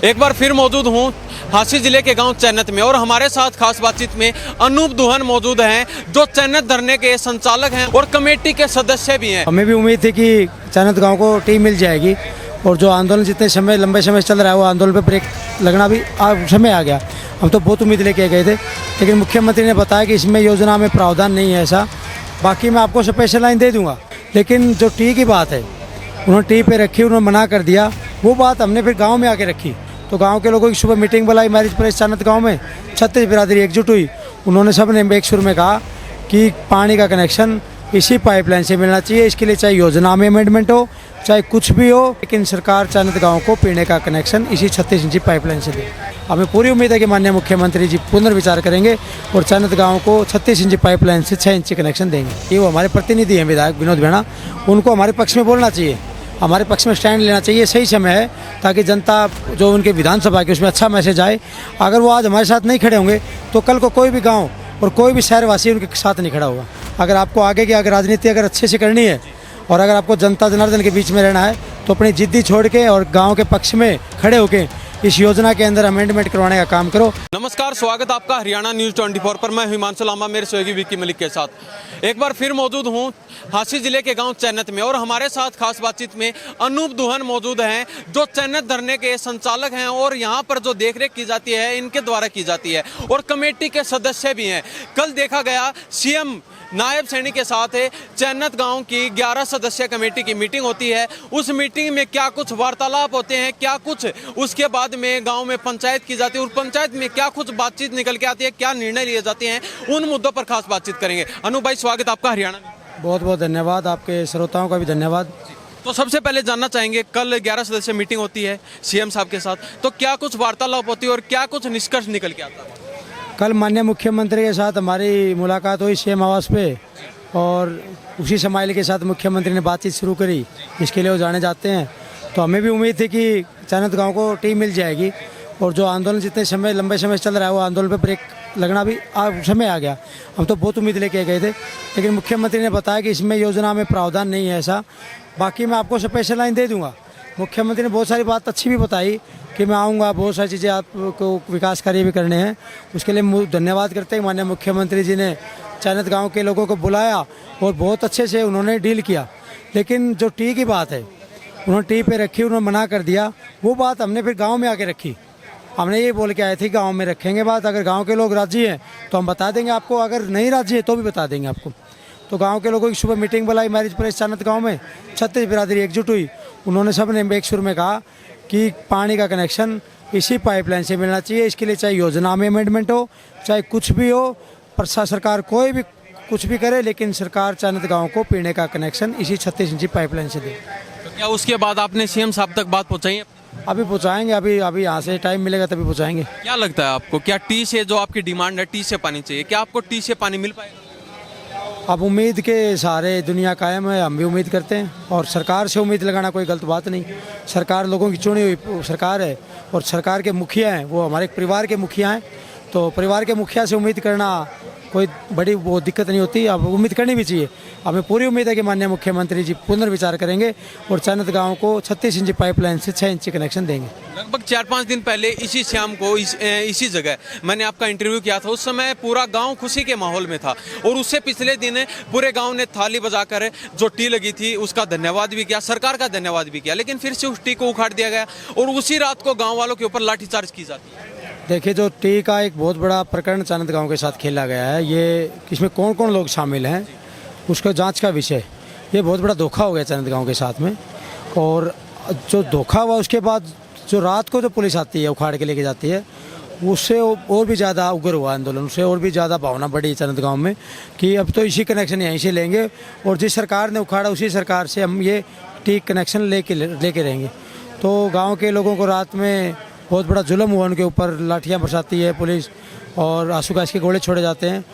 एक बार फिर मौजूद हूँ हांसी जिले के गांव चैनत में और हमारे साथ खास बातचीत में अनूप दुहन मौजूद हैं जो चैनत धरने के संचालक हैं और कमेटी के सदस्य भी हैं। हमें भी उम्मीद थी कि चैनत गांव को टीम मिल जाएगी और जो आंदोलन जितने समय लंबे समय से चल रहा है वो आंदोलन पे ब्रेक लगना भी समय आ गया। हम तो बहुत उम्मीद लेके गए थे, लेकिन मुख्यमंत्री ने बताया कि इसमें योजना में प्रावधान नहीं है ऐसा। बाकी मैं आपको स्पेशल लाइन दे दूंगा, लेकिन जो टी की बात है उन्होंने टी पे रखी, उन्होंने मना कर दिया। वो बात हमने फिर गाँव में आके रखी, तो गांव के लोगों की सुबह मीटिंग बुलाई मैरिज प्लेस चैनत गांव में। 36 बिरादरी एकजुट हुई। उन्होंने सब ने एक सुर में कहा कि पानी का कनेक्शन इसी पाइपलाइन से मिलना चाहिए। इसके लिए चाहे योजना में अमेंडमेंट हो, चाहे कुछ भी हो, लेकिन सरकार चैनत गांव को पीने का कनेक्शन इसी 36 इंची पाइपलाइन से दे। हमें पूरी उम्मीद है कि माननीय मुख्यमंत्री जी पुनर्विचार करेंगे और चैनत गांव को 36 इंची पाइपलाइन से 6 इंची कनेक्शन देंगे। ये वो हमारे प्रतिनिधि हैं विधायक विनोद भेड़ा, उनको हमारे पक्ष में बोलना चाहिए, हमारे पक्ष में स्टैंड लेना चाहिए। सही समय है ताकि जनता जो उनके विधानसभा के उसमें अच्छा मैसेज आए। अगर वो आज हमारे साथ नहीं खड़े होंगे तो कल को कोई भी गांव और कोई भी शहरवासी उनके साथ नहीं खड़ा होगा। अगर आपको आगे की अगर राजनीति अगर अच्छे से करनी है और अगर आपको जनता जनार्दन के बीच में रहना है तो अपनी जिद्दी छोड़ के और गाँव के पक्ष में खड़े होकर इस योजना के अंदर अमेंडमेंट करवाने का काम करो। नमस्कार, स्वागत आपका हरियाणा न्यूज़ 24 पर। मैं हिमांशु लांबा मेरे सहयोगी विक्की मलिक के साथ एक बार फिर मौजूद हूँ हांसी जिले के गांव चैनत में और हमारे साथ खास बातचीत में अनूप दुहन मौजूद हैं जो चैनत धरने के संचालक हैं और यहाँ पर जो देखरेख की जाती है इनके द्वारा की जाती है और कमेटी के सदस्य भी हैं। कल देखा गया सीएम नायब सैनी के साथ चैनत गांव की 11 सदस्य कमेटी की मीटिंग होती है। उस मीटिंग में क्या कुछ वार्तालाप होते हैं, क्या कुछ उसके बाद में गांव में पंचायत की जाती है और पंचायत में क्या कुछ बातचीत निकल के आती है, क्या निर्णय लिए जाते हैं, उन मुद्दों पर खास बातचीत करेंगे। अनु भाई, स्वागत आपका हरियाणा में। बहुत बहुत धन्यवाद, आपके श्रोताओं का भी धन्यवाद। तो सबसे पहले जानना चाहेंगे, कल 11 सदस्य मीटिंग होती है सीएम साहब के साथ, तो क्या कुछ वार्तालाप होती है और क्या कुछ निष्कर्ष निकल के आता है? कल माननीय मुख्यमंत्री के साथ हमारी मुलाकात हुई सीएम आवास पे और उसी समाइल के साथ मुख्यमंत्री ने बातचीत शुरू करी। इसके लिए वो जाने जाते हैं, तो हमें भी उम्मीद थी कि चैनत गांव को टीम मिल जाएगी और जो आंदोलन जितने समय लंबे समय से चल रहा है वो आंदोलन पे ब्रेक लगना भी समय आ गया। हम तो बहुत उम्मीद लेके गए थे, लेकिन मुख्यमंत्री ने बताया कि इसमें योजना में प्रावधान नहीं है ऐसा। बाकी मैं आपको स्पेशल लाइन दे दूँगा। मुख्यमंत्री ने बहुत सारी बात अच्छी भी बताई कि मैं आऊँगा, बहुत सारी चीज़ें आपको विकास कार्य भी करने हैं। उसके लिए धन्यवाद करते हैं माननीय मुख्यमंत्री जी ने चैनत गांव के लोगों को बुलाया और बहुत अच्छे से उन्होंने डील किया। लेकिन जो टी की बात है उन्होंने टी पे रखी, उन्होंने मना कर दिया। वो बात हमने फिर गाँव में आके रखी। हमने ये बोल के आए थे गाँव में रखेंगे बात, अगर गाँव के लोग राजी हैं तो हम बता देंगे आपको, अगर नहीं राजी है तो भी बता देंगे आपको। तो गाँव के लोगों की सुबह मीटिंग बुलाई मैरिज प्लेस चैनत गाँव में। 36 बिरादरी एकजुट हुई। उन्होंने सब ने एक सुर में कहा कि पानी का कनेक्शन इसी पाइपलाइन से मिलना चाहिए। इसके लिए चाहे योजना में अमेंडमेंट हो, चाहे कुछ भी हो, सरकार कोई भी कुछ भी करे, लेकिन सरकार चैनत गांव को पीने का कनेक्शन इसी 36 इंची पाइपलाइन से दे। तो क्या उसके बाद आपने सीएम साहब तक बात पहुंचाई है? अभी पहुँचाएंगे, अभी यहाँ से टाइम मिलेगा तभी पहुँचाएंगे। क्या लगता है आपको, क्या टी से जो आपकी डिमांड है टी से पानी चाहिए, क्या आपको टी से पानी मिल पाएगा? अब उम्मीद के सारे दुनिया कायम है, हम भी उम्मीद करते हैं और सरकार से उम्मीद लगाना कोई गलत बात नहीं। सरकार लोगों की चुनी हुई सरकार है और सरकार के मुखिया हैं वो हमारे परिवार के मुखिया हैं, तो परिवार के मुखिया से उम्मीद करना कोई बड़ी वो दिक्कत नहीं होती। अब उम्मीद करनी भी चाहिए। हमें पूरी उम्मीद है कि माननीय मुख्यमंत्री जी पुनर्विचार करेंगे और चैनत गांव को 36 इंची पाइपलाइन से 6 इंची कनेक्शन देंगे। लगभग 4-5 दिन पहले इसी शाम को इसी जगह मैंने आपका इंटरव्यू किया था। उस समय पूरा गांव खुशी के माहौल में था और उससे पिछले दिन पूरे गांव ने थाली बजाकर जो टी लगी थी उसका धन्यवाद भी किया, सरकार का धन्यवाद भी किया, लेकिन फिर से उस टी को उखाड़ दिया गया और उसी रात को गाँव वालों के ऊपर लाठीचार्ज की जाती है। देखिए, जो टी का एक बहुत बड़ा प्रकरण चैनत गांव के साथ खेला गया है, ये इसमें कौन कौन लोग शामिल हैं उसका जांच का विषय। ये बहुत बड़ा धोखा हो गया चैनत गांव के साथ में, और जो धोखा हुआ उसके बाद जो रात को जो पुलिस आती है उखाड़ के लेके जाती है, उससे और भी ज़्यादा उग्र हुआ आंदोलन, उससे और भी ज़्यादा भावना बढ़ी चैनत गाँव में कि अब तो इसी कनेक्शन यहीं से लेंगे और जिस सरकार ने उखाड़ा उसी सरकार से हम ये टी कनेक्शन लेके रहेंगे। तो गाँव के लोगों को रात में बहुत बड़ा जुल्म हुआ, उनके ऊपर लाठियाँ बरसाती है पुलिस और आंसू गैस के गोले छोड़े जाते हैं।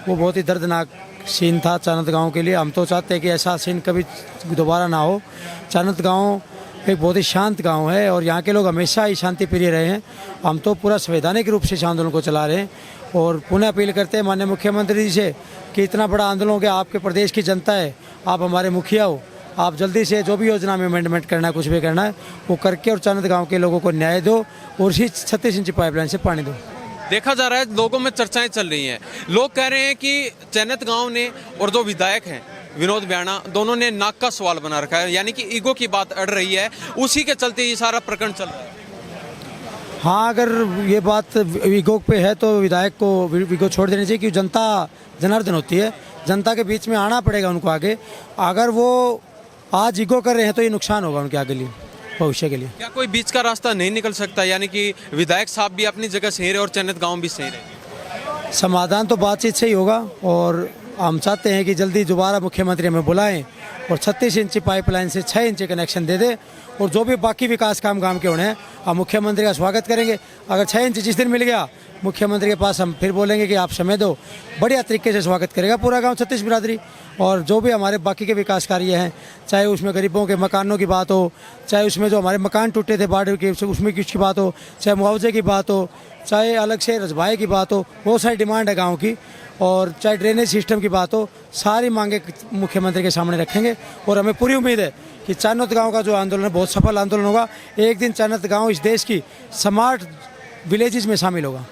वो बहुत ही दर्दनाक सीन था चैनत गांव के लिए। हम तो चाहते हैं कि ऐसा सीन कभी दोबारा ना हो। चैनत गांव एक बहुत ही शांत गांव है और यहाँ के लोग हमेशा ही शांति प्रिय रहे हैं। हम तो पूरा संवैधानिक रूप से इस आंदोलन को चला रहे हैं और पुनः अपील करते हैं माननीय मुख्यमंत्री जी से कि इतना बड़ा आंदोलन हो गया, आपके प्रदेश की जनता है, आप हमारे मुखिया हो, आप जल्दी से जो भी योजना में अमेंडमेंट करना है, कुछ भी करना है, वो करके और चन्नत गाँव के लोगों को न्याय दो और इसी 36 इंची पाइपलाइन से पानी दो। देखा जा रहा है लोगों में चर्चाएं चल रही हैं, लोग कह रहे हैं कि चैनत गांव ने और जो विधायक हैं विनोद ब्याणा, दोनों ने नाक का सवाल बना रखा है, यानी कि ईगो की बात अड़ रही है, उसी के चलते ये सारा प्रकरण चल रहा है। हाँ, अगर ये बात ईगो पे है तो विधायक को ईगो छोड़ देनी चाहिए, क्योंकि जनता जनार्दन होती है, जनता के बीच में आना पड़ेगा उनको आगे। अगर वो आज ईगो कर रहे हैं तो ये नुकसान होगा उनके आगे लिए, भविष्य के लिए। क्या कोई बीच का रास्ता नहीं निकल सकता, यानी कि विधायक साहब भी अपनी जगह सही रहे और चैनत गांव भी सही रहे? समाधान तो बातचीत से ही होगा और हम चाहते हैं कि जल्दी दोबारा मुख्यमंत्री हमें बुलाएं और 36 इंची पाइपलाइन से 6 इंची कनेक्शन दे दे और जो भी बाकी विकास काम गांव के होने हैं हम मुख्यमंत्री का स्वागत करेंगे। अगर 6 इंची जिस दिन मिल गया मुख्यमंत्री के पास, हम फिर बोलेंगे कि आप समय दो, बढ़िया तरीके से स्वागत करेगा पूरा गांव छत्तीस बिरादरी। और जो भी हमारे बाकी के विकास कार्य हैं, चाहे उसमें गरीबों के मकानों की बात हो, चाहे उसमें जो हमारे मकान टूटे थे बाढ़ के उसमें की बात हो, चाहे मुआवजे की बात हो, चाहे अलग से रजवाए की बात हो, बहुत सारी डिमांड है गाँव की, और चाहे ड्रेनेज सिस्टम की बात हो, सारी मांगे मुख्यमंत्री के सामने रखेंगे। और हमें पूरी उम्मीद है कि चन्नत गांव का जो आंदोलन है बहुत सफल आंदोलन होगा। एक दिन चन्नत गांव इस देश की स्मार्ट विलेजेस में शामिल होगा।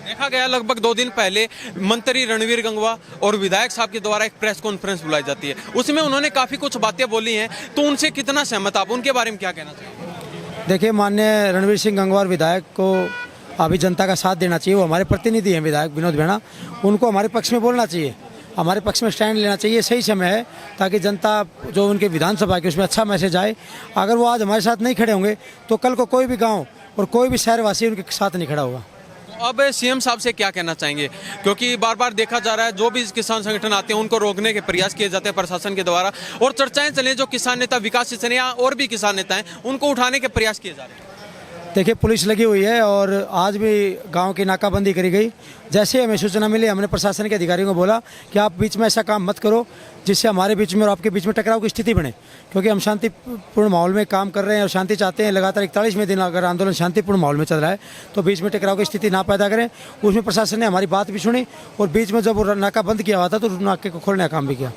देखा गया लगभग 2 दिन पहले मंत्री रणवीर गंगवा और विधायक साहब के द्वारा एक प्रेस कॉन्फ्रेंस बुलाई जाती है, उसमें उन्होंने काफ़ी कुछ बातें बोली हैं, तो उनसे कितना सहमत आप, उनके बारे में क्या कहना चाहिए? देखिए, माननीय रणवीर सिंह गंगवा विधायक को अभी जनता का साथ देना चाहिए। वो हमारे प्रतिनिधि हैं विधायक विनोद ब्याणा, उनको हमारे पक्ष में बोलना चाहिए, हमारे पक्ष में स्टैंड लेना चाहिए। सही समय है ताकि जनता जो उनके विधानसभा के उसमें अच्छा मैसेज आए। अगर वो आज हमारे साथ नहीं खड़े होंगे तो कल को कोई भी गांव और कोई भी शहरवासी उनके साथ नहीं खड़ा होगा। तो अब सीएम साहब से क्या कहना चाहेंगे, क्योंकि बार बार देखा जा रहा है जो भी किसान संगठन आते हैं उनको रोकने के प्रयास किए जाते हैं प्रशासन के द्वारा, और चर्चाएं चलें जो किसान नेता विकास सिंह या और भी किसान नेता हैं उनको उठाने के प्रयास किए जा रहे हैं। देखिए, पुलिस लगी हुई है और आज भी गांव की नाकाबंदी करी गई। जैसे ही हमें सूचना मिली हमने प्रशासन के अधिकारियों को बोला कि आप बीच में ऐसा काम मत करो जिससे हमारे बीच में और आपके बीच में टकराव की स्थिति बने, क्योंकि हम शांतिपूर्ण माहौल में काम कर रहे हैं और शांति चाहते हैं। लगातार 41वें दिन अगर आंदोलन शांतिपूर्ण माहौल में चल रहा है तो बीच में टकराव की स्थिति ना पैदा करें। उसमें प्रशासन ने हमारी बात भी सुनी और बीच में जब वो नाका बंद किया हुआ था तो नाके को खोलने का काम भी किया।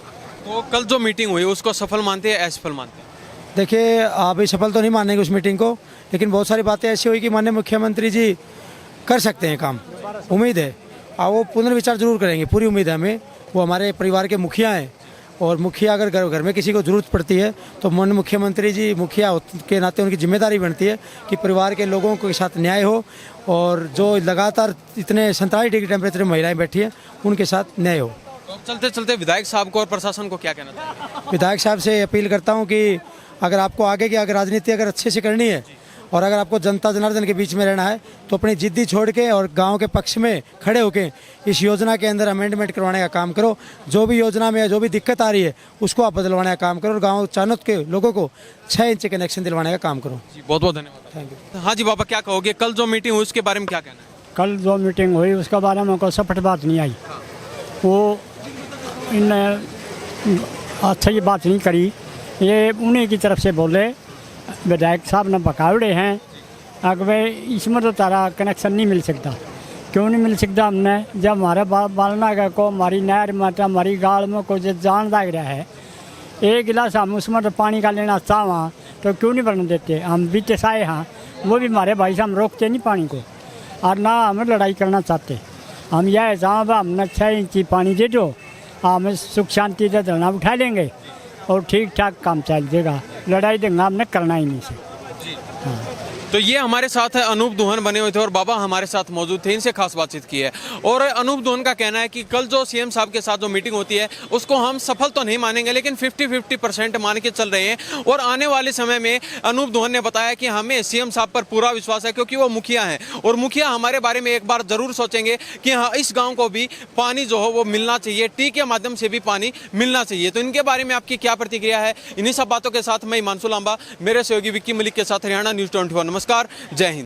तो कल जो मीटिंग हुई उसको सफल मानते हैं असफल मानते हैं? देखिए, अभी सफल तो नहीं मानेंगे उस मीटिंग को, लेकिन बहुत सारी बातें ऐसी हुई कि माननीय मुख्यमंत्री जी कर सकते हैं काम, उम्मीद है। वो पुनर्विचार जरूर करेंगे, पूरी उम्मीद है हमें। वो हमारे परिवार के मुखिया हैं और मुखिया अगर घर में किसी को ज़रूरत पड़ती है तो माननीय मुख्यमंत्री जी मुखिया के नाते उनकी जिम्मेदारी बनती है कि परिवार के लोगों के साथ न्याय हो और जो लगातार इतने 47 डिग्री टेम्परेचर में महिलाएँ बैठी हैं उनके साथ न्याय हो। तो चलते चलते विधायक साहब को और प्रशासन को क्या कहना चाहिए? विधायक साहब से अपील करता हूँ कि अगर आपको आगे की अगर राजनीति अगर अच्छे से करनी है और अगर आपको जनता जनार्दन के बीच में रहना है तो अपनी जिद्दी छोड़ के और गांव के पक्ष में खड़े होकर इस योजना के अंदर अमेंडमेंट करवाने का काम करो। जो भी योजना में जो भी दिक्कत आ रही है उसको आप बदलवाने का काम करो और गांव चन्नत के लोगों को 6 इंच कनेक्शन दिलवाने का काम करो। जी, बहुत बहुत धन्यवाद। Thank you. हाँ जी बाबा, क्या कहोगे, कल जो मीटिंग हुई उसके बारे में क्या कहना है? कल जो मीटिंग हुई उसके बारे में कोई सपट बात नहीं आई। वो इन अच्छी बात नहीं करी, ये उन्हीं की तरफ से बोले। विधायक साहब ने बकावड़े हैं अगवे इसमें तो तारा कनेक्शन नहीं मिल सकता। क्यों नहीं मिल सकता? हमने जब हमारे बालना का को हमारी नहर में हमारी गाड़ में कोई जान लग रहा है, एक गिलास हम उसमें तो पानी का लेना चाहवा तो क्यों नहीं बनने देते? हम बीते साए हाँ, वो भी हमारे भाई साहब रोकते नहीं पानी को और ना हमें लड़ाई करना चाहते। हम यह साहब हमने 6 इंची पानी दे दो, हमें सुख शांति से धरना उठा लेंगे और ठीक ठाक काम चल जाएगा। लड़ाई दंगा हमने करना ही नहीं से। हाँ। तो ये हमारे साथ अनूप दुहन बने हुए थे और बाबा हमारे साथ मौजूद थे, इनसे खास बातचीत की है। और अनूप दुहन का कहना है कि कल जो सीएम साहब के साथ जो मीटिंग होती है उसको हम सफल तो नहीं मानेंगे, लेकिन 50-50% मान के चल रहे हैं। और आने वाले समय में अनूप दुहन ने बताया कि हमें सीएम साहब पर पूरा विश्वास है, क्योंकि वो मुखिया हैं और मुखिया हमारे बारे में एक बार जरूर सोचेंगे कि हाँ, इस गाँव को भी पानी जो हो वो मिलना चाहिए, टी के माध्यम से भी पानी मिलना चाहिए। तो इनके बारे में आपकी क्या प्रतिक्रिया है? इन्हीं सब बातों के साथ मैं हिमांशु लांबा मेरे सहयोगी विक्की मलिक के साथ हरियाणा न्यूज़ 24। नमस्कार, जय हिंद।